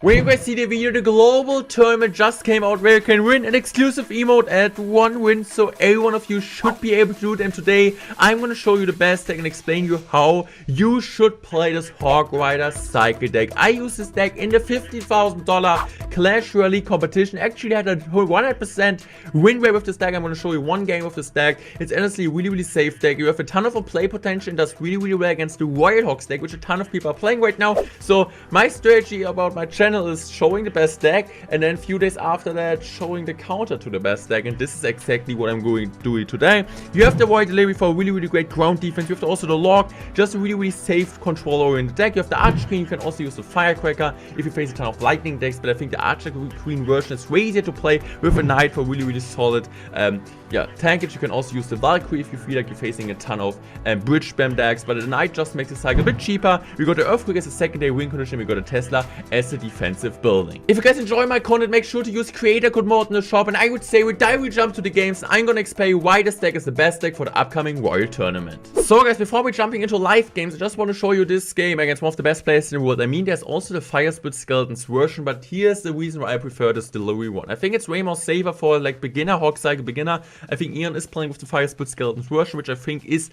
When you guys see the video, the global tournament just came out where you can win an exclusive emote at 1 win, so every one of you should be able to do it. And today I'm going to show you the best deck and explain you how you should play this Hawk Rider Cycle deck. I use this deck in the $50,000 Clash Royale competition. Actually had a 100% win rate with this deck. I'm going to show you one game with this deck. It's honestly a really safe deck. You have a ton of play potential and does really well against the Royale Hawks deck, which a ton of people are playing right now. So my strategy about my channel is showing the best deck, and then a few days after that showing the counter to the best deck, and this is exactly what I'm going to do today. You have the Void Delivery for really great ground defense. You have also the Lock, just a really safe controller in the deck. You have the Archer Queen. You can also use the Firecracker if you face a ton of lightning decks, but I think the Archer Queen version is way easier to play with a Knight for really solid tankage. You can also use the Valkyrie if you feel like you're facing a ton of bridge spam decks, but the Knight just makes the cycle a bit cheaper. We got the Earthquake as a secondary win condition. We got a Tesla as a defensive building. If you guys enjoy my content, make sure to use creator code Morten in the shop, and I would say we jump to the games. I'm gonna explain why this deck is the best deck for the upcoming Royal tournament. So guys, before we're jumping into live games, I just want to show you this game against one of the best players in the world. I mean, there's also the Fire Spit Skeletons version, but here's the reason why I prefer this delivery one. I think it's way more safer for like beginner Hawk Cycle beginner. I think Ian is playing with the Fire Spit Skeletons version, which I think is,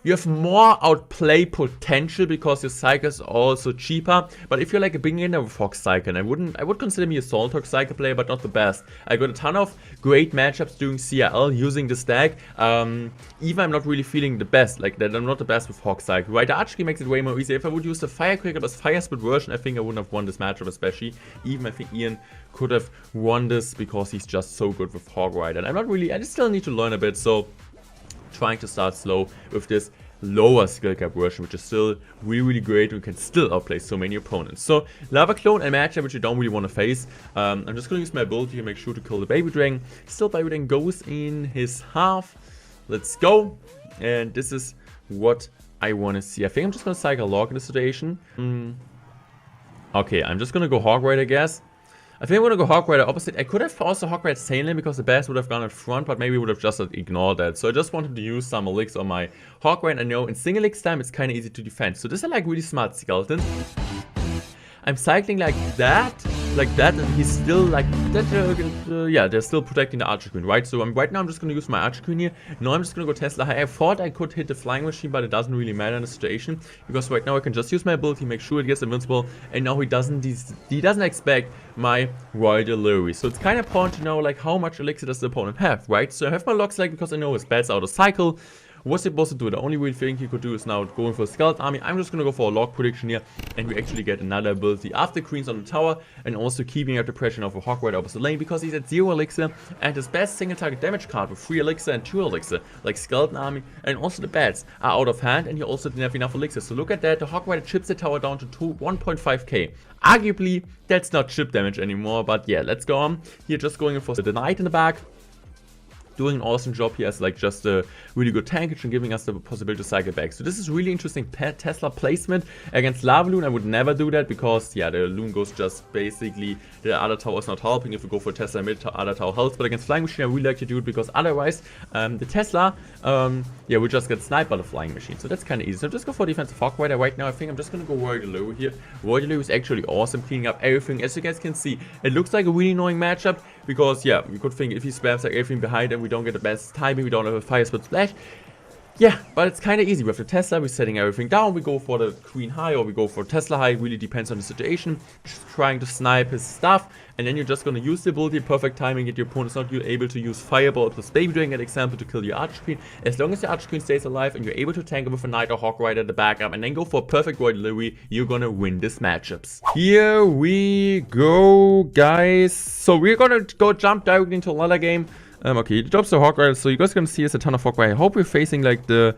you have more outplay potential because your cycle is also cheaper. But if you're like a beginner with Hawk Cycle, and I would consider me a Salt Hawk Cycle player, but not the best. I got a ton of great matchups during CRL using this deck. Even I'm not really feeling the best, like that I'm not the best with Hawk Cycle. Right, the Archkey makes it way more easy. If I would use the Firecracker as Fire Spit version, I think I wouldn't have won this matchup especially. Even I think Ian could have won this because he's just so good with Hawk Rider. And I just still need to learn a bit, so trying to start slow with this lower skill cap version, which is still really great and can still outplay so many opponents. So Lava Clone and matchup which you don't really want to face. I'm just going to use my ability to make sure to kill the Baby Dragon. Still Baby Dragon goes in his half. Let's go. And this is what I want to see. I think I'm just going to cycle Log in this situation. Okay, I'm just going to go Hawk Rider, I guess. I think I'm going to go Hawk Rider opposite. I could have also Hawk Rider Sane Lane because the best would have gone in front, but maybe would have just ignored that. So I just wanted to use some elixir on my Hawk Rider. I know in single elixir time it's kind of easy to defend. So this is like really smart skeletons. I'm cycling like that, and he's still like that. Yeah, they're still protecting the Archer Queen, right? So right now I'm just going to use my Archer Queen here. Now I'm just going to go Tesla high. I thought I could hit the Flying Machine, but it doesn't really matter in the situation because right now I can just use my ability, make sure it gets invincible, and now he doesn't expect my Royal Delivery. So it's kind of important to know like how much elixir does the opponent have, right? So I have my Lock like because I know his bad's out of cycle. What's he supposed to do? The only real thing he could do is now going for a Skeleton Army. I'm just going to go for a Lock prediction here, and we actually get another ability after Queen's on the tower, and also keeping up the pressure of a Hawk Rider opposite lane because he's at 0 elixir, and his best single target damage card with 3 elixir and 2 elixir, like Skeleton Army, and also the bats are out of hand, and he also didn't have enough elixir. So look at that, the Hawk Rider chips the tower down to 1.5k. Arguably, that's not chip damage anymore, but yeah, let's go on. Here, just going for the Knight in the back. Doing an awesome job here as like just a really good tankage and giving us the possibility to cycle back. So this is really interesting Tesla placement against Lava Loon. I would never do that because yeah, the Loon goes just basically, the other tower is not helping. If you go for Tesla mid, other tower helps, but against Flying Machine I really like to do it because otherwise the Tesla yeah, we just get sniped by the Flying Machine. So that's kind of easy. So just go for defensive Hawk Rider right now. I think I'm just going to go Royal Delivery here. Royal Delivery is actually awesome, cleaning up everything. As you guys can see, it looks like a really annoying matchup because yeah, you could think if he spams like everything behind and we don't get the best timing, we don't have a Fire Spit Splash. Yeah, but it's kind of easy. With the Tesla, we're setting everything down. We go for the Queen high or we go for Tesla high. It really depends on the situation. Just trying to snipe his stuff. And then you're just going to use the ability, perfect timing, get your opponent's not able to use Fireball plus Baby Dragon, an example, to kill your Archer Queen. As long as the Archer Queen stays alive and you're able to tank it with a Knight or Hawk Rider at the backup and then go for a perfect Royal Delivery, you're going to win this matchups. Here we go, guys. So we're going to go jump directly into another game. Okay, he drops the Hawk Rider, so you guys can see us a ton of Hawk Rider. I hope we're facing like the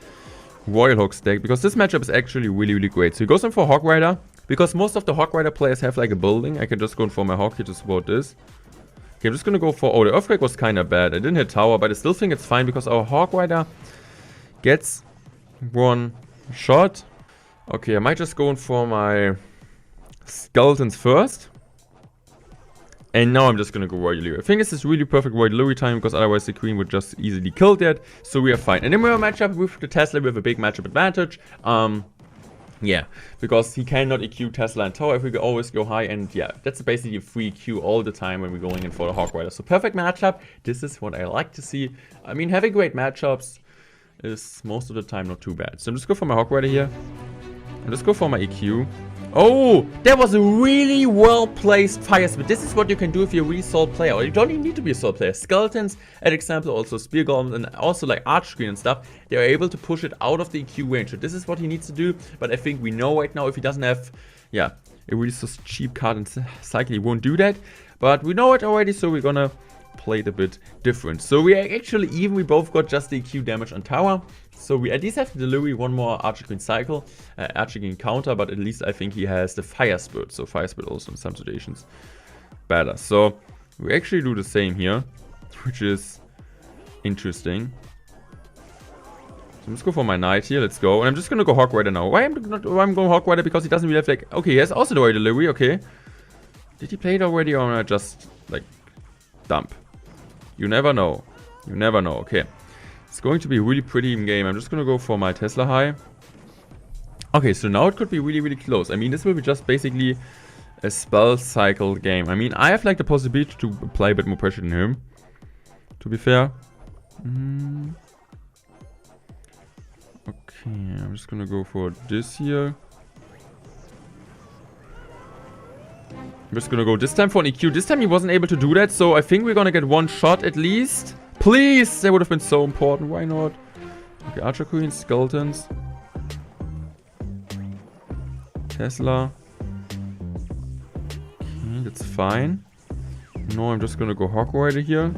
Royal Hawks deck because this matchup is actually really great. So he goes in for Hawk Rider because most of the Hawk Rider players have like a building. I can just go in for my Hawk here to support this. Okay, I'm just gonna go for, oh, the Earthquake was kind of bad. I didn't hit tower, but I still think it's fine because our Hawk Rider gets one shot. Okay, I might just go in for my Skeletons first. And now I'm just gonna go Royal Delivery. I think this is really perfect Royal Delivery time because otherwise the Queen would just easily kill that. So we are fine. And then we have a matchup with the Tesla. We have a big matchup advantage. Yeah, because he cannot EQ Tesla and Tower if we always go high, and yeah, that's basically a free EQ all the time when we're going in for the Hawk Rider. So perfect matchup, this is what I like to see. I mean, having great matchups is most of the time not too bad. So I'm just go for my Hawk Rider here. And just go for my EQ. Oh, that was a really well-placed fire spit. This is what you can do if you're a really solid player. Or you don't even need to be a solid player. Skeletons, as example, also spear golems, and also like archery and stuff, they are able to push it out of the EQ range. So this is what he needs to do. But I think we know right now if he doesn't have, yeah, a really so cheap card and cycle, he won't do that. But we know it already, so we're gonna play it a bit different. So we are actually even. We both got just the EQ damage on tower. So we at least have to deliver one more Archer Queen cycle, Archer Queen counter, but at least I think he has the Fire Spirit. So Fire Spirit also in some situations better. So we actually do the same here, which is interesting. So I'm just go for my Knight here. Let's go. And I'm just gonna go Hawk Rider now. Why I'm going Hawk Rider? Because he doesn't really have like. Okay, he has also the Royal Delivery. Okay. Did he play it already or not? Just like dump? You never know. You never know. Okay. It's going to be a really pretty even game. I'm just going to go for my Tesla high. Okay, so now it could be really, really close. I mean, this will be just basically a spell cycle game. I mean, I have like the possibility to apply a bit more pressure than him, to be fair. Okay, I'm just going to go for this here. I'm just going to go this time for an EQ. This time he wasn't able to do that, so I think we're going to get one shot at least. Please! That would have been so important. Why not? Okay, Archer Queen, Skeletons. Tesla. Okay, that's fine. No, I'm just gonna go Hawk Rider here.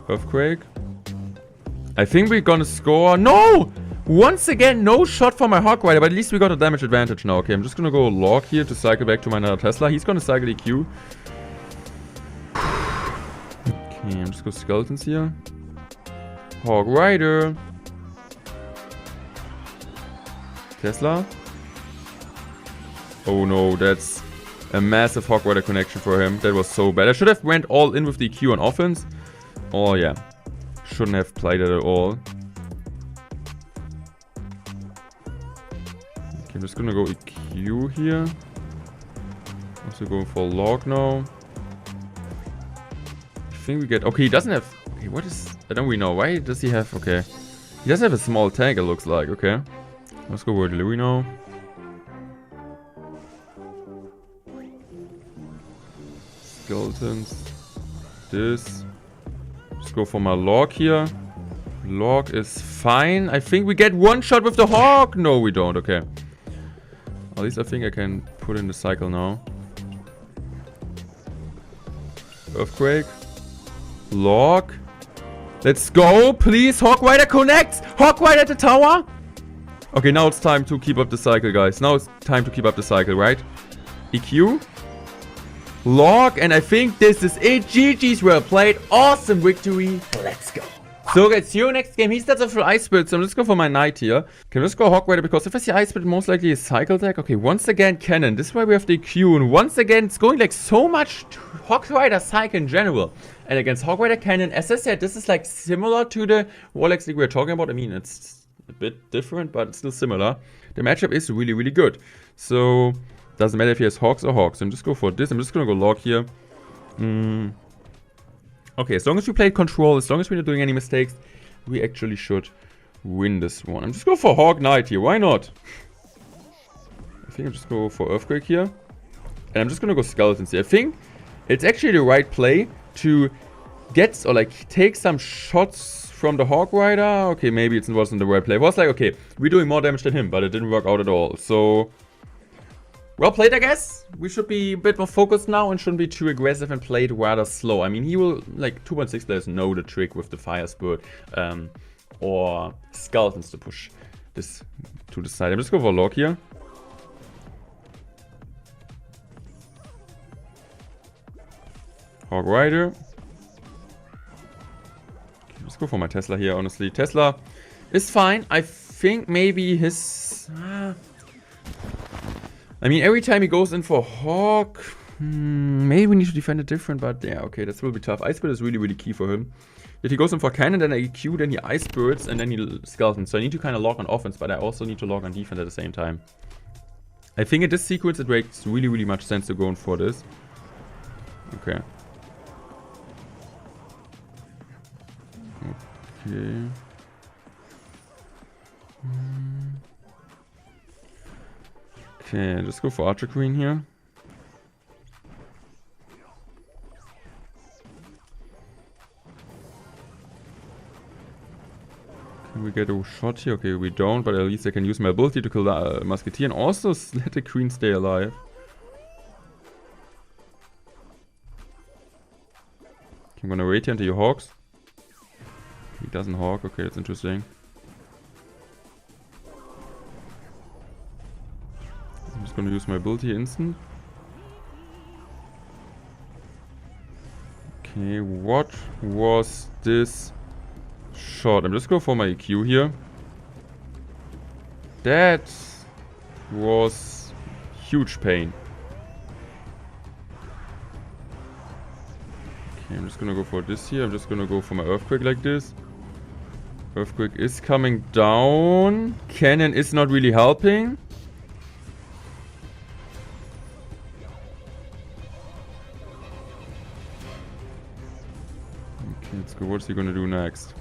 Earthquake. I think we're gonna score. No! Once again, no shot for my Hawk Rider, but at least we got a damage advantage now. Okay, I'm just gonna go Log here to cycle back to my another Tesla. He's gonna cycle EQ. Okay, I'm just go Skeletons here. Hawk Rider. Tesla. Oh no, that's a massive Hawk Rider connection for him. That was so bad. I should have went all in with the EQ on offense. Oh yeah. Shouldn't have played it at all. Okay, I'm just gonna go EQ here. Also going for Log now. I think we get. Okay, he doesn't have. Okay, what is. I don't really know. Why does he have. Okay. He does have a small tank, it looks like. Okay. Let's go with Louis now. Skeletons. This. Just go for my Log here. Log is fine. I think we get one shot with the Hawk. No, we don't. Okay. At least I think I can put in the cycle now. Earthquake. Log. Let's go, please. Hawk Rider connects. Hawk Rider at the tower. Okay, now it's time to keep up the cycle, guys. Now it's time to keep up the cycle, right? EQ. Log. And I think this is it. GG's well played. Awesome victory. Let's go. So guys, see you next game. He starts off for Ice Spirit, so I'm just go for my Knight here. Can we just go Hawk Rider, because if I see Ice Spirit, most likely a cycle deck. Okay, once again, Cannon. This is why we have the Q, and once again, it's going like so much to Hawk Rider cycle in general. And against Hawk Rider Cannon, as I said, this is like similar to the Warlocks League we were talking about. I mean, it's a bit different, but it's still similar. The matchup is really, really good. So, doesn't matter if he has Hawks or Hawks. I'm just go for this. I'm just gonna go Log here. Okay, as long as we play control, as long as we're not doing any mistakes, we actually should win this one. I'm just going for Hawk Knight here. Why not? I think I'll just go for Earthquake here. And I'm just going to go Skeletons here. I think it's actually the right play to get or like take some shots from the Hawk Rider. Okay, maybe it wasn't the right play. It was like, okay, we're doing more damage than him, but it didn't work out at all. So, well played, I guess. We should be a bit more focused now and shouldn't be too aggressive and play it rather slow. I mean, he will, like, 2.6 players know the trick with the Fire Spirit or Skeletons to push this to the side. I'm just going for Log here. Hawk Rider. Okay, let's go for my Tesla here, honestly. Tesla is fine. I think maybe his... I mean, every time he goes in for Hawk, maybe we need to defend it different, but yeah, okay, that will be tough. Ice Spirit is really, really key for him. If he goes in for Cannon, then I EQ, then he Ice Spirits, and then he Skeletons. So I need to kind of log on offense, but I also need to log on defense at the same time. I think in this sequence it makes really, really much sense to go in for this. Okay. Okay. Okay, let's go for Archer Queen here. Can we get a shot here? Okay, we don't, but at least I can use my ability to kill the Musketeer and also let the Queen stay alive. Okay, I'm gonna wait here until he hawks. He doesn't hawk, okay, that's interesting. I'm just gonna use my ability instant. Okay, what was this shot? I'm just going for my EQ here. That was huge pain. Okay, I'm just gonna go for this here. I'm just gonna go for my Earthquake like this. Earthquake is coming down. Cannon is not really helping. Okay, let's go. What's he gonna do next?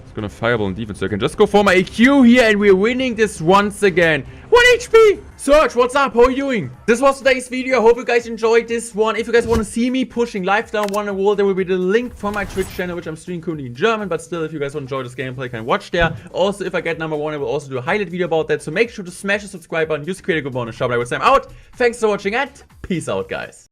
He's gonna fireball in defense. So I can just go for my EQ here and we're winning this once again. 1 HP! Serge, what's up? How are you doing? This was today's video. I hope you guys enjoyed this one. If you guys want to see me pushing live down one wall, there will be the link for my Twitch channel, which I'm streaming currently in German. But still, if you guys want to enjoy this gameplay, you can watch there. Also, if I get number 1, I will also do a highlight video about that. So make sure to smash the subscribe button, use the creator code bonus, shop like I'm out. Thanks for watching and peace out, guys.